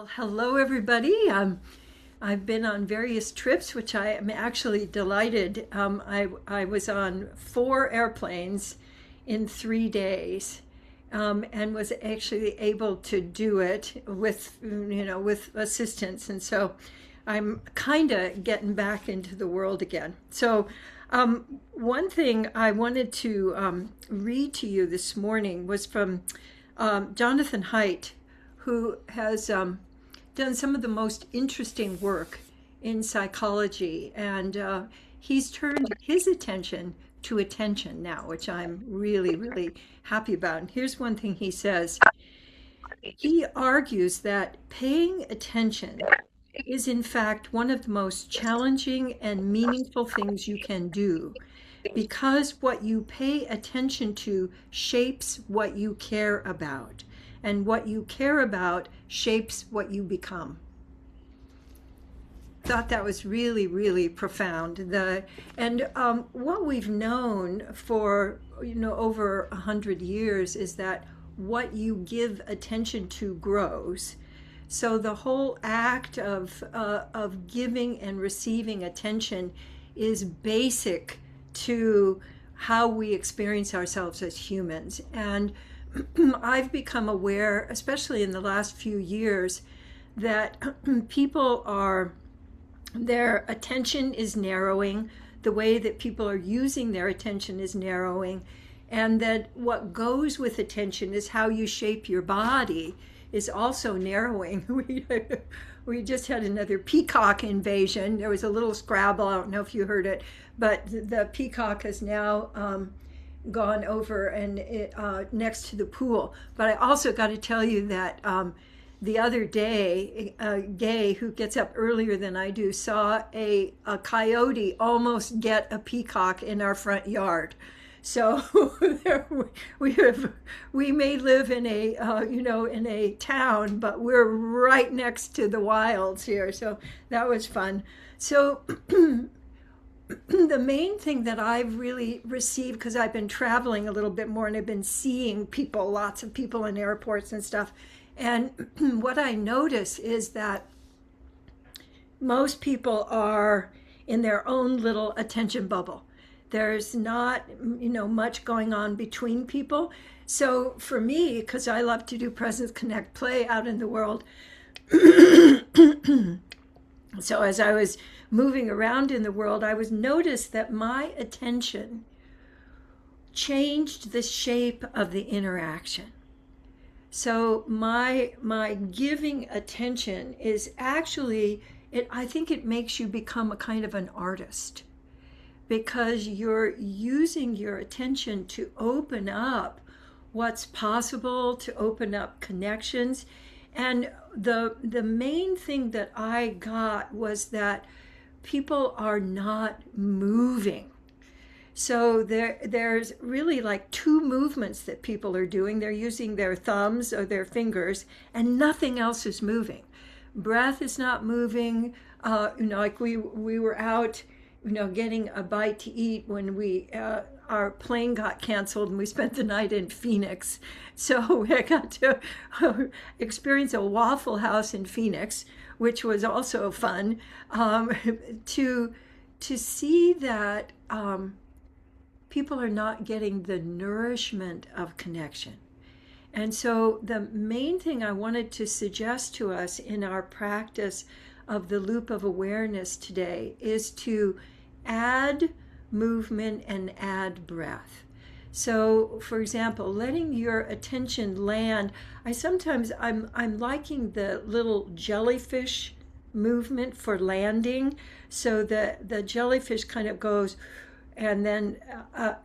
Well, hello everybody. I've been on various trips, which I am actually delighted. I was on 4 airplanes in 3 days, and was actually able to do it with, with assistance. And so I'm kind of getting back into the world again. So one thing I wanted to read to you this morning was from Jonathan Haidt, who has done some of the most interesting work in psychology. And he's turned his attention to attention now, which I'm really, really happy about. And here's one thing he says. He argues that paying attention is, in fact, one of the most challenging and meaningful things you can do, because what you pay attention to shapes what you care about, and what you care about shapes what you become. Thought that was really, really profound. What we've known for over 100 years is that what you give attention to grows. So the whole act of giving and receiving attention is basic to how we experience ourselves as humans. And I've become aware, especially in the last few years, that their attention is narrowing, the way that people are using their attention is narrowing, and that what goes with attention is how you shape your body is also narrowing. We just had another peacock invasion. There was a little scrabble, I don't know if you heard it, but the peacock has now gone over and next to the pool. But I also got to tell you that the other day, Gay, who gets up earlier than I do, saw a coyote almost get a peacock in our front yard. So we may live in a town, but we're right next to the wilds here. So that was fun. So the main thing that I've really received, because I've been traveling a little bit more and I've been seeing people, lots of people in airports and stuff. And what I notice is that most people are in their own little attention bubble. There's not, much going on between people. So for me, because I love to do presence, connect, play out in the world. So as I was moving around in the world, I was noticed that my attention changed the shape of the interaction. So my giving attention is actually, I think it makes you become a kind of an artist, because you're using your attention to open up what's possible, to open up connections. And the main thing that I got was that people are not moving. So there's really like 2 movements that people are doing. They're using their thumbs or their fingers, and nothing else is moving. Breath is not moving. Like we were out, getting a bite to eat when our plane got canceled and we spent the night in Phoenix. So I got to experience a Waffle House in Phoenix, which was also fun, to see that people are not getting the nourishment of connection. And so the main thing I wanted to suggest to us in our practice of the loop of awareness today is to add movement and add breath. So for example, letting your attention land. I'm liking the little jellyfish movement for landing. So the jellyfish kind of goes and then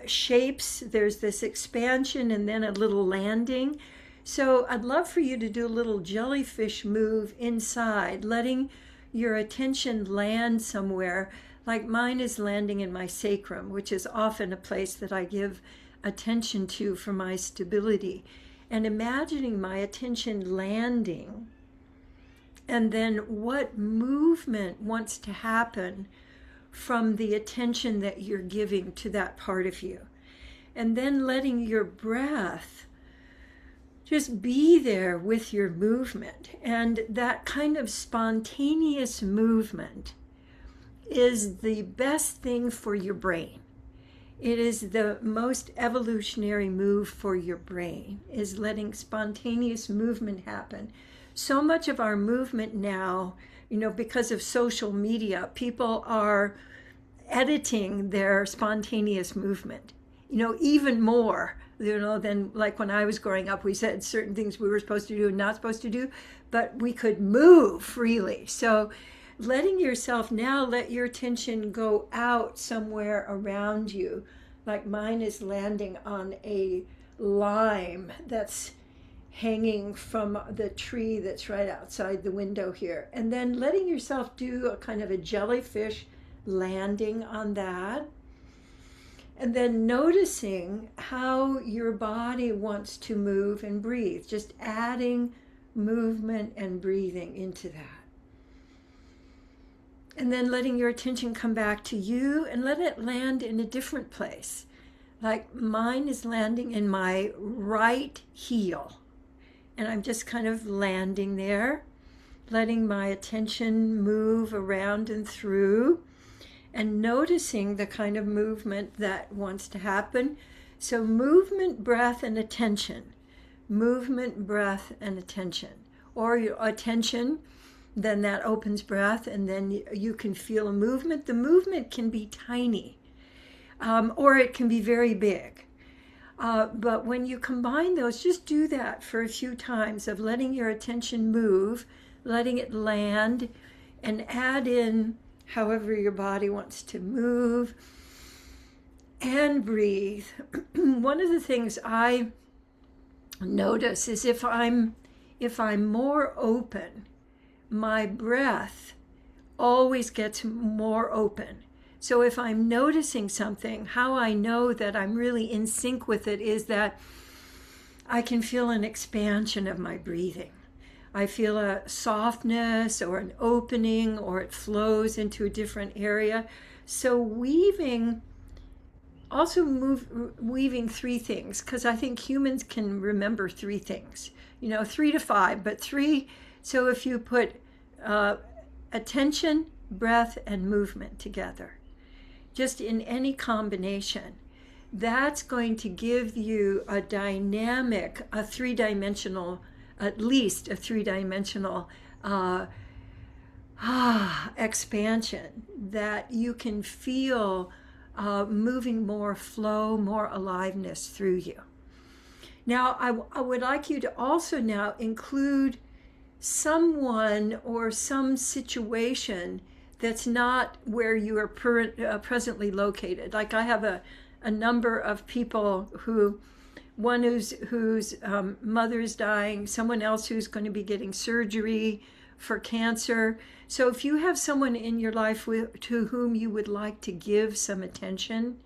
shapes. There's this expansion and then a little landing. So I'd love for you to do a little jellyfish move inside, letting your attention land somewhere. Like mine is landing in my sacrum, which is often a place that I give attention to for my stability. And imagining my attention landing, and then what movement wants to happen from the attention that you're giving to that part of you. And then letting your breath just be there with your movement. And that kind of spontaneous movement is the best thing for your brain. It is the most evolutionary move for your brain, is letting spontaneous movement happen. So much of our movement now, because of social media, people are editing their spontaneous movement, even more, than like when I was growing up. We said certain things we were supposed to do and not supposed to do, but we could move freely. So letting yourself now let your attention go out somewhere around you, like mine is landing on a lime that's hanging from the tree that's right outside the window here, and then letting yourself do a kind of a jellyfish landing on that, and then noticing how your body wants to move and breathe, just adding movement and breathing into that. And then letting your attention come back to you and let it land in a different place. Like mine is landing in my right heel. And I'm just kind of landing there, letting my attention move around and through, and noticing the kind of movement that wants to happen. So movement, breath, and attention. Movement, breath, and attention. Or your attention, then that opens breath, and then you can feel a movement. The movement can be tiny, or it can be very big. But when you combine those, just do that for a few times of letting your attention move, letting it land, and add in however your body wants to move, and breathe. One of the things I notice is if I'm more open, my breath always gets more open. So if I'm noticing something, how I know that I'm really in sync with it is that I can feel an expansion of my breathing. I feel a softness or an opening, or it flows into a different area. So weaving three things, because I think humans can remember three things, 3 to 5, but 3. So if you put attention, breath, and movement together, just in any combination, that's going to give you a dynamic, at least a three-dimensional expansion that you can feel moving more flow, more aliveness through you. Now, I would like you to also now include someone or some situation that's not where you are presently located. Like I have a number of people one whose mother's dying, someone else who's going to be getting surgery for cancer. So if you have someone in your life to whom you would like to give some attention,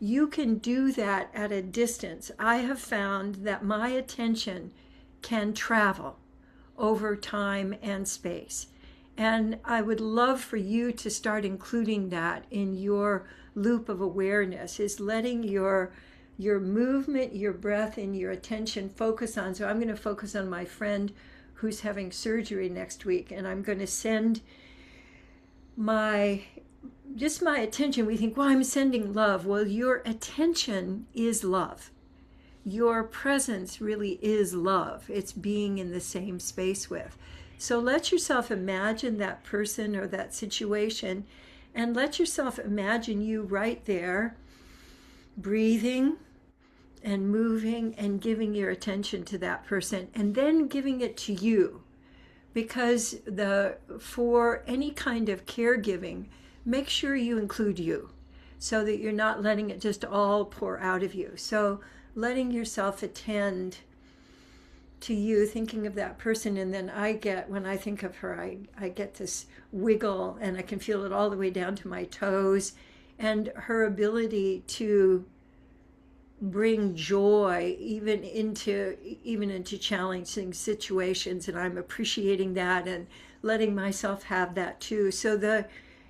you can do that at a distance. I have found that my attention can travel over time and space. And I would love for you to start including that in your loop of awareness, is letting your movement, your breath, and your attention focus on. So I'm going to focus on my friend who's having surgery next week, and I'm going to send my attention. We think, well, I'm sending love. Well, your attention is love. Your presence really is love. It's being in the same space with. So let yourself imagine that person or that situation, and let yourself imagine you right there, breathing and moving and giving your attention to that person, and then giving it to you. Because for any kind of caregiving, make sure you include you so that you're not letting it just all pour out of you. So letting yourself attend to you, thinking of that person, and then when I think of her, I get this wiggle, and I can feel it all the way down to my toes, and her ability to bring joy even into challenging situations, and I'm appreciating that and letting myself have that too. So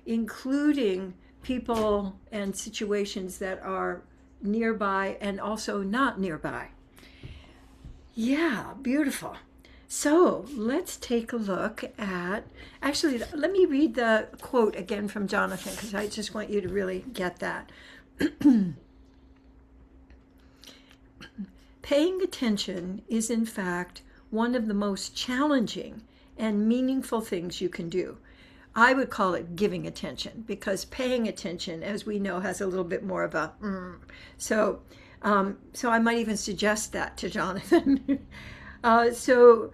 including people and situations that are nearby and also not nearby. Yeah, beautiful. So let's take a look at, actually, let me read the quote again from Jonathan, because I just want you to really get that. Paying attention is, in fact, one of the most challenging and meaningful things you can do. I would call it giving attention, because paying attention, as we know, has a little bit more of a so I might even suggest that to Jonathan. So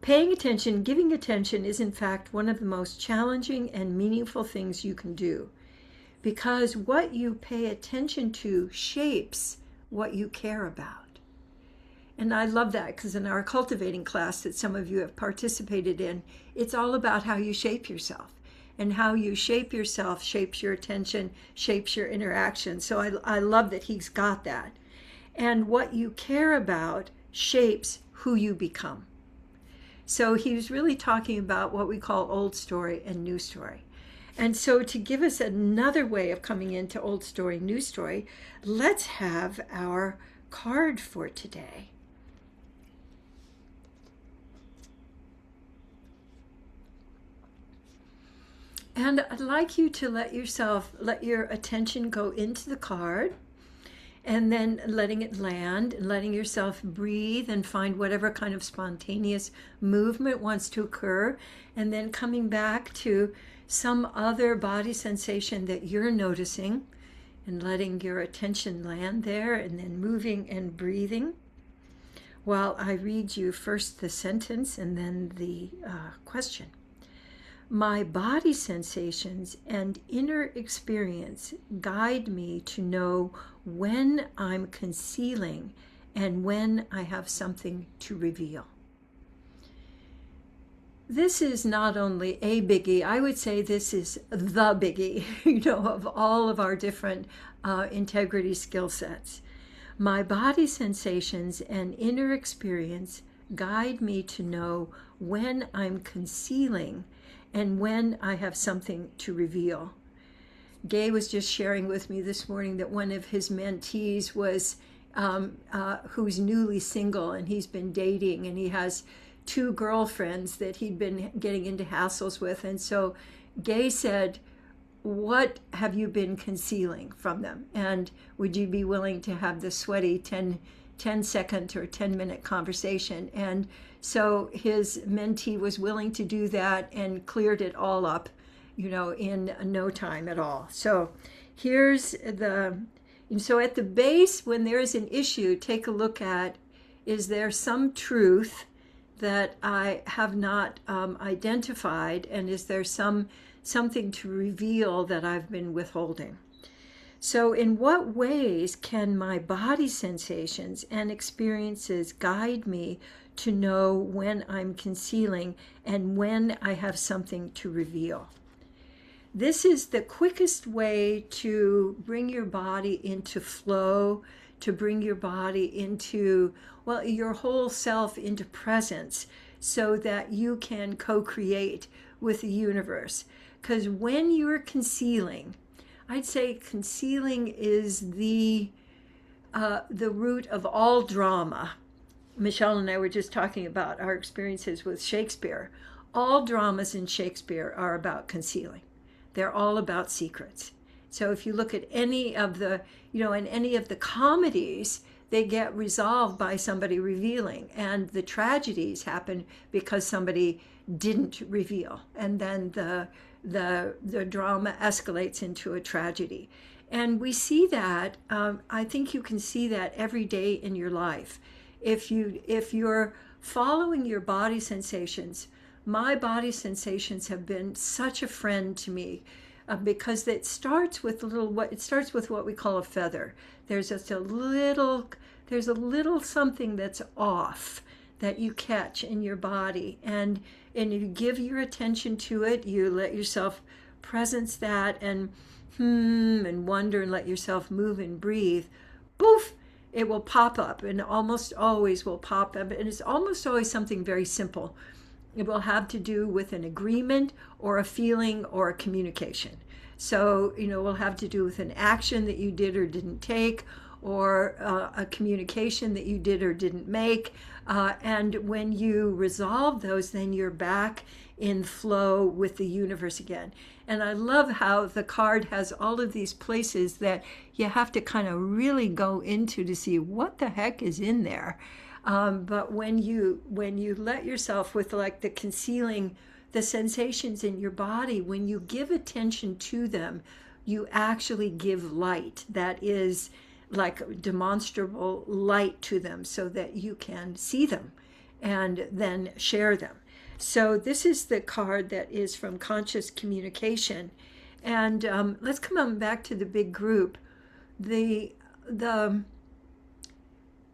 paying attention, giving attention is, in fact, one of the most challenging and meaningful things you can do, because what you pay attention to shapes what you care about. And I love that, because in our cultivating class that some of you have participated in, it's all about how you shape yourself. And how you shape yourself shapes your attention, shapes your interaction. So I love that he's got that. And what you care about shapes who you become. So he was really talking about what we call old story and new story. And so to give us another way of coming into old story, new story, let's have our card for today. And I'd like you to let your attention go into the card, and then letting it land and letting yourself breathe and find whatever kind of spontaneous movement wants to occur, and then coming back to some other body sensation that you're noticing and letting your attention land there, and then moving and breathing while I read you first the sentence and then the question. My body sensations and inner experience guide me to know when I'm concealing and when I have something to reveal. This is not only a biggie, I would say this is the biggie, of all of our different integrity skill sets. My body sensations and inner experience guide me to know when I'm concealing and when I have something to reveal. Gay was just sharing with me this morning that one of his mentees was who's newly single, and he's been dating, and he has 2 girlfriends that he'd been getting into hassles with. And so Gay said, what have you been concealing from them? And would you be willing to have the sweaty 10-second or 10-minute conversation? And so his mentee was willing to do that and cleared it all up, in no time at all. So here's so at the base, when there's an issue, take a look at, is there some truth that I have not identified, and is there something to reveal that I've been withholding? So in what ways can my body sensations and experiences guide me to know when I'm concealing and when I have something to reveal? This is the quickest way to bring your body into flow, to bring your body into, your whole self into presence, so that you can co-create with the universe. Because when you're concealing, I'd say concealing is the root of all drama. Michelle and I were just talking about our experiences with Shakespeare. All dramas in Shakespeare are about concealing. They're all about secrets. So if you look at any of the, in any of the comedies, they get resolved by somebody revealing, and the tragedies happen because somebody didn't reveal, and then the drama escalates into a tragedy. And we see that, I think you can see that every day in your life. If you're following your body sensations, my body sensations have been such a friend to me, because it starts with what we call a feather. There's a little something that's off that you catch in your body, and you give your attention to it. You let yourself presence that, and wonder, and let yourself move and breathe. Poof! It will pop up, and almost always will pop up, and it's almost always something very simple. It will have to do with an agreement or a feeling or a communication. So, we'll have to do with an action that you did or didn't take, or a communication that you did or didn't make. And when you resolve those, then you're back in flow with the universe again. And I love how the card has all of these places that you have to kind of really go into to see what the heck is in there. But when you let yourself, with like the concealing, the sensations in your body, when you give attention to them, you actually give light that is like demonstrable light to them so that you can see them and then share them. So this is the card that is from conscious communication. And let's come on back to the big group.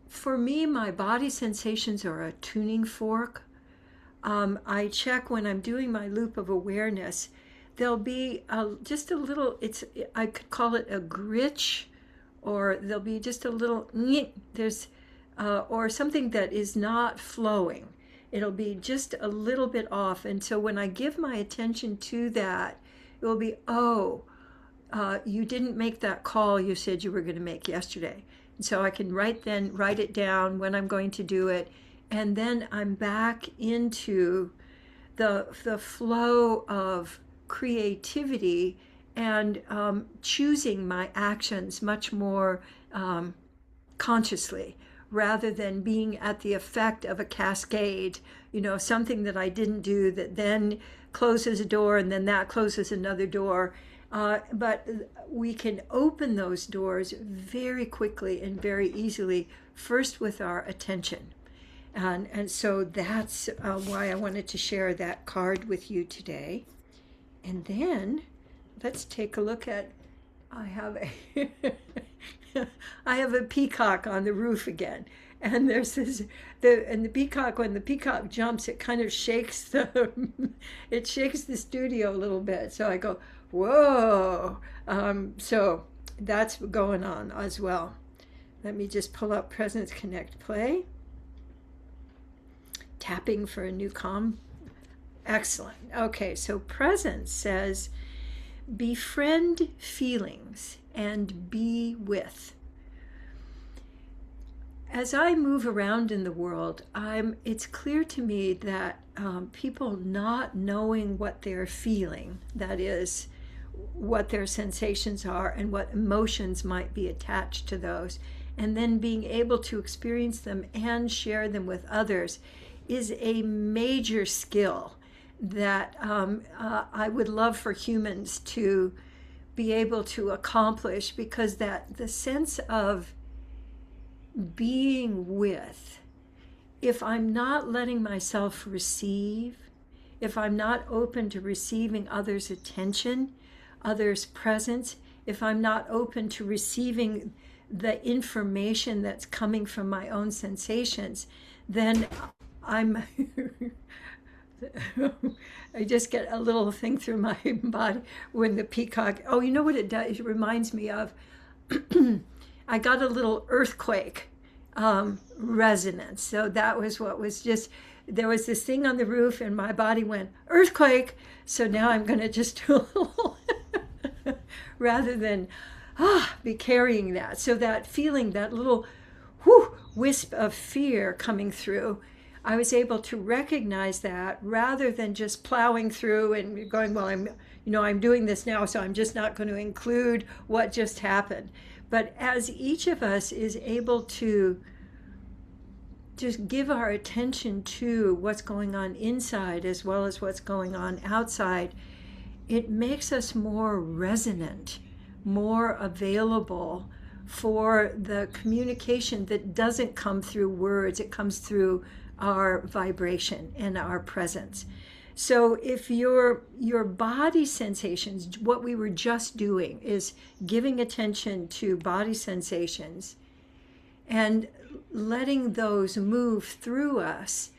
For me, my body sensations are a tuning fork. I check when I'm doing my loop of awareness. There'll be just a little, I could call it a gritch, or there'll be just a little, or something that is not flowing. It'll be just a little bit off. And so when I give my attention to that, it will be, you didn't make that call you said you were going to make yesterday. And so I can write it down when I'm going to do it. And then I'm back into the flow of creativity and choosing my actions much more consciously, rather than being at the effect of a cascade, something that I didn't do that then closes a door and then that closes another door. But we can open those doors very quickly and very easily, first with our attention. And so that's why I wanted to share that card with you today. And then let's take a look at, I have a peacock on the roof again. And there's this, when the peacock jumps, it kind of shakes it shakes the studio a little bit. So I go, whoa. So that's going on as well. Let me just pull up Presence Connect Play. Tapping for a new calm. Excellent. Okay, so Presence says, befriend feelings and be with. As I move around in the world, it's clear to me that people not knowing what they're feeling, that is, what their sensations are and what emotions might be attached to those, and then being able to experience them and share them with others, is a major skill that I would love for humans to be able to accomplish, because that the sense of being with, if I'm not letting myself receive, if I'm not open to receiving others' attention, others' presence, if I'm not open to receiving the information that's coming from my own sensations, then I just get a little thing through my body when the peacock, you know what it does? It reminds me of, I got a little earthquake resonance. So that was what was just, there was this thing on the roof and my body went, earthquake. So now I'm going to just do a little, rather than be carrying that. So that feeling, that little wisp of fear coming through, I was able to recognize that rather than just plowing through and going, well, I'm doing this now, so I'm just not going to include what just happened. But as each of us is able to just give our attention to what's going on inside as well as what's going on outside, it makes us more resonant, more available for the communication that doesn't come through words. It comes through our vibration and our presence. So if your body sensations, what we were just doing is giving attention to body sensations and letting those move through us,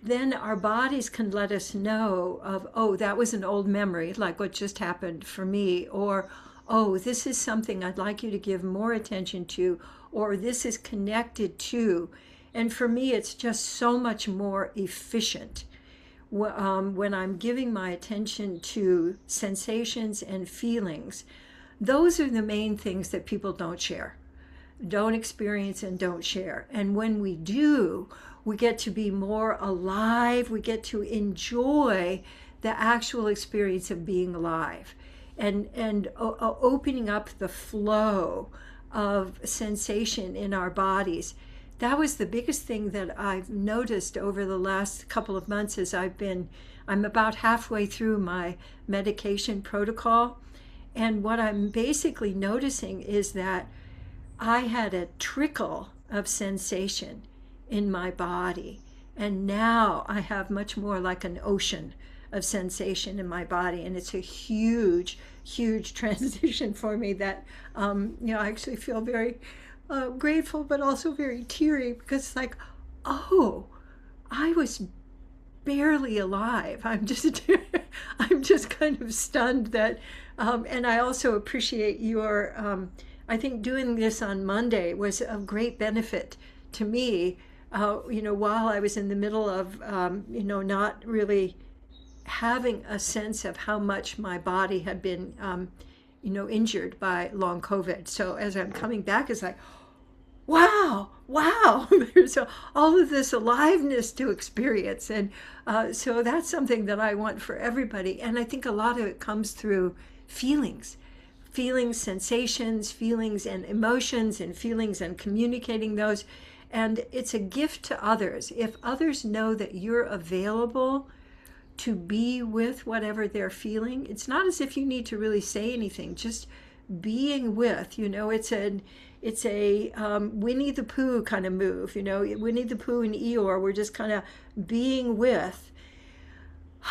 then our bodies can let us know of, that was an old memory, like what just happened for me, or, this is something I'd like you to give more attention to, or this is connected to. And for me, it's just so much more efficient when I'm giving my attention to sensations and feelings. Those are the main things that people don't share. don't experience and don't share. And when we do, we get to be more alive. We get to enjoy the actual experience of being alive, and opening up the flow of sensation in our bodies. That was the biggest thing that I've noticed over the last couple of months as I'm about halfway through my medication protocol. And what I'm basically noticing is that I had a trickle of sensation in my body, and now I have much more like an ocean of sensation in my body, and it's a huge transition for me that I actually feel very grateful, but also very teary, because it's like, oh, I was barely alive. I'm just I'm just kind of stunned that and I also appreciate your I think doing this on Monday was of great benefit to me, while I was in the middle of not really having a sense of how much my body had been injured by long COVID. So as I'm coming back, it's like, wow, there's all of this aliveness to experience. And so that's something that I want for everybody. And I think a lot of it comes through feelings, sensations, feelings and emotions, and feelings and communicating those. And it's a gift to others. If others know that you're available to be with whatever they're feeling, it's not as if you need to really say anything, just being with, it's a Winnie the Pooh kind of move, Winnie the Pooh and Eeyore, we're just kind of being with.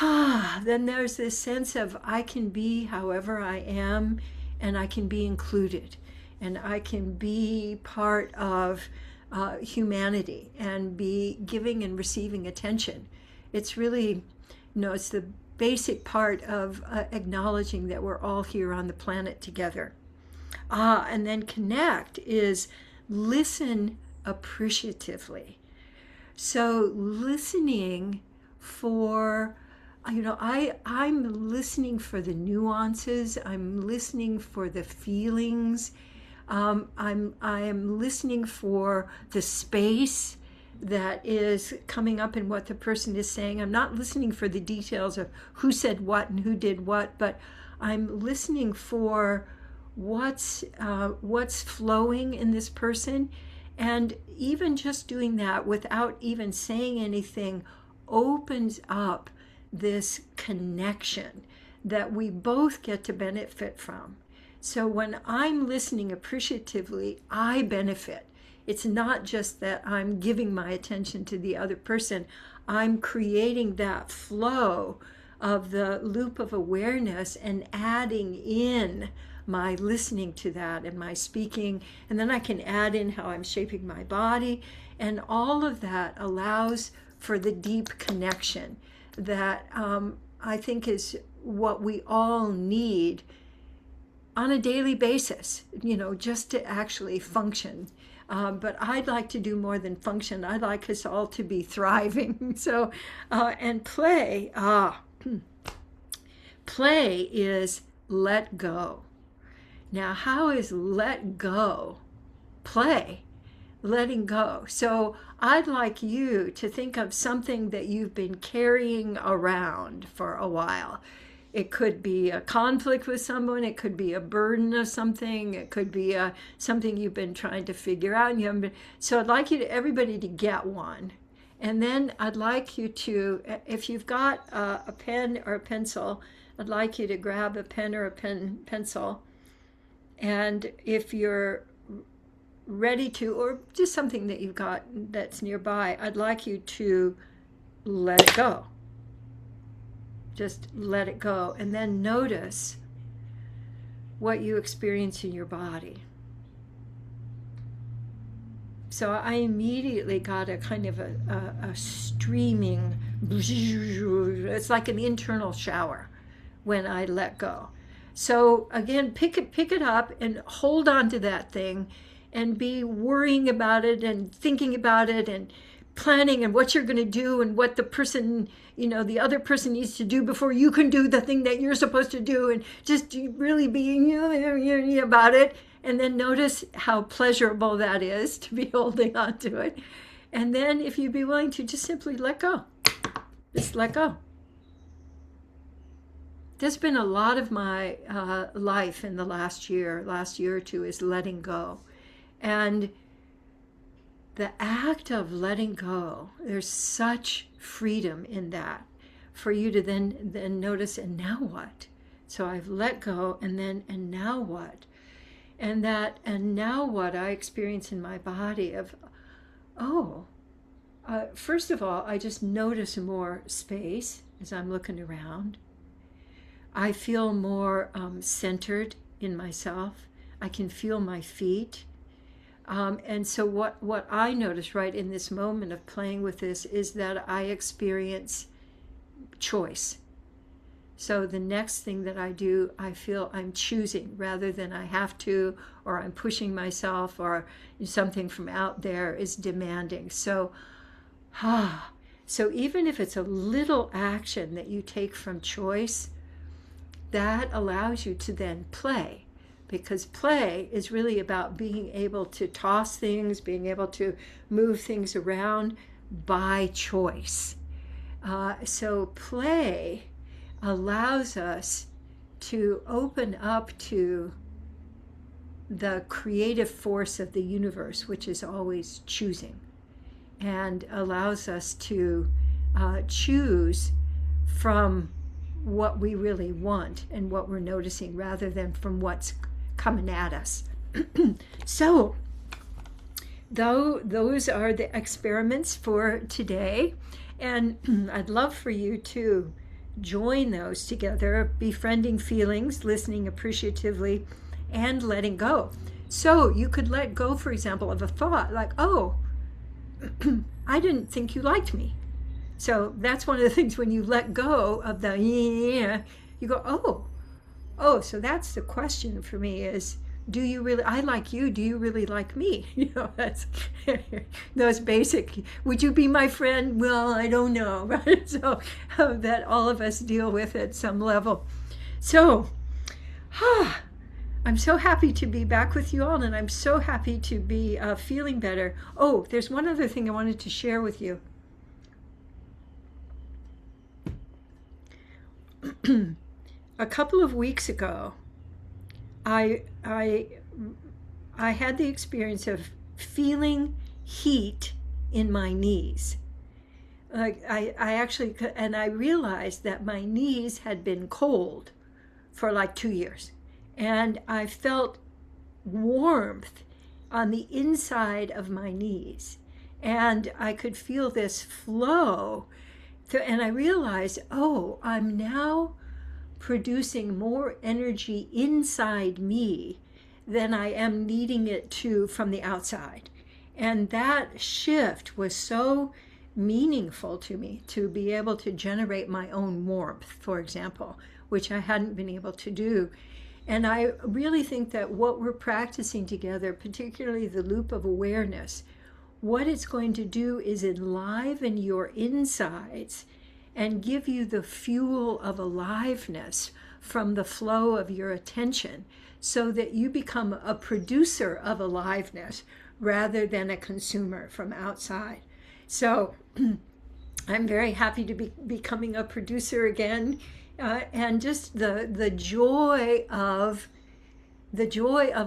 Then there's this sense of I can be however I am, and I can be included, and I can be part of humanity and be giving and receiving attention. It's really, it's the basic part of acknowledging that we're all here on the planet together. And then connect is listen appreciatively. So listening for, I'm listening for the nuances. I'm listening for the feelings. I am listening for the space that is coming up in what the person is saying. I'm not listening for the details of who said what and who did what, but I'm listening for what's flowing in this person. And even just doing that without even saying anything opens up this connection that we both get to benefit from. So when I'm listening appreciatively, I benefit. It's not just that I'm giving my attention to the other person. I'm creating that flow of the loop of awareness and adding in my listening to that and my speaking. And then I can add in how I'm shaping my body. And all of that allows for the deep connection that I think is what we all need on a daily basis, just to actually function. But I'd like to do more than function. I'd like us all to be thriving. So, and play, play is let go. Now, how is let go play? Letting go. So I'd like you to think of something that you've been carrying around for a while. It could be a conflict with someone. It could be a burden of something. It could be something you've been trying to figure out. And you haven't been. So I'd like everybody to get one. And then I'd like you to, if you've got a pen or a pencil, I'd like you to grab a pen or a pencil. And if you're ready to, or just something that you've got that's nearby, I'd like you to let it go. Just let it go. And then notice what you experience in your body. So I immediately got a kind of a streaming, it's like an internal shower when I let go. So again, pick it up and hold on to that thing and be worrying about it and thinking about it and planning and what you're going to do and what the person, the other person needs to do before you can do the thing that you're supposed to do, and just really being about it. And then notice how pleasurable that is to be holding on to it. And then if you'd be willing to just simply let go, just let go. There's been a lot of my life in the last year or two is letting go. And the act of letting go, there's such freedom in that for you to then notice, and now what? So I've let go, and now what? And now what I experience in my body of, first of all, I just notice more space as I'm looking around. I feel more centered in myself. I can feel my feet. And so what I notice right in this moment of playing with this is that I experience choice. So the next thing that I do, I feel I'm choosing rather than I have to, or I'm pushing myself, or something from out there is demanding. So even if it's a little action that you take from choice, that allows you to then play. Because play is really about being able to toss things, being able to move things around by choice. So play allows us to open up to the creative force of the universe, which is always choosing, and allows us to choose from what we really want and what we're noticing rather than from what's coming at us. So those are the experiments for today, and I'd love for you to join those together: befriending feelings, listening appreciatively, and letting go. So you could let go, for example, of a thought like, oh, I didn't think you liked me. So that's one of the things when you let go of the you go, oh, so that's the question for me is, do you really, I like you, do you really like me? You know, that's those basic, would you be my friend? Well, I don't know, right? So that all of us deal with at some level. So, I'm so happy to be back with you all, and I'm so happy to be feeling better. Oh, there's one other thing I wanted to share with you. A couple of weeks ago, I had the experience of feeling heat in my knees. Like I actually, and I realized that my knees had been cold for like 2 years. And I felt warmth on the inside of my knees. And I could feel this flow. And I realized, oh, I'm now producing more energy inside me than I am needing it to from the outside. And that shift was so meaningful to me, to be able to generate my own warmth, for example, which I hadn't been able to do. And I really think that what we're practicing together, particularly the loop of awareness, what it's going to do is enliven your insides and give you the fuel of aliveness from the flow of your attention, so that you become a producer of aliveness rather than a consumer from outside. So I'm very happy to be becoming a producer again, and just the joy of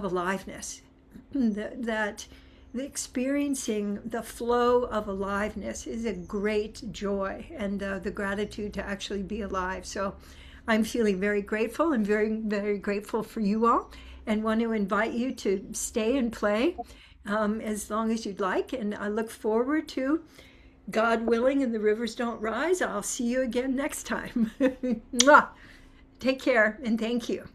aliveness, that experiencing the flow of aliveness is a great joy, and the gratitude to actually be alive. So I'm feeling very grateful and very, very grateful for you all, and want to invite you to stay and play as long as you'd like. And I look forward to, God willing and the rivers don't rise, I'll see you again next time. Mwah! Take care and thank you.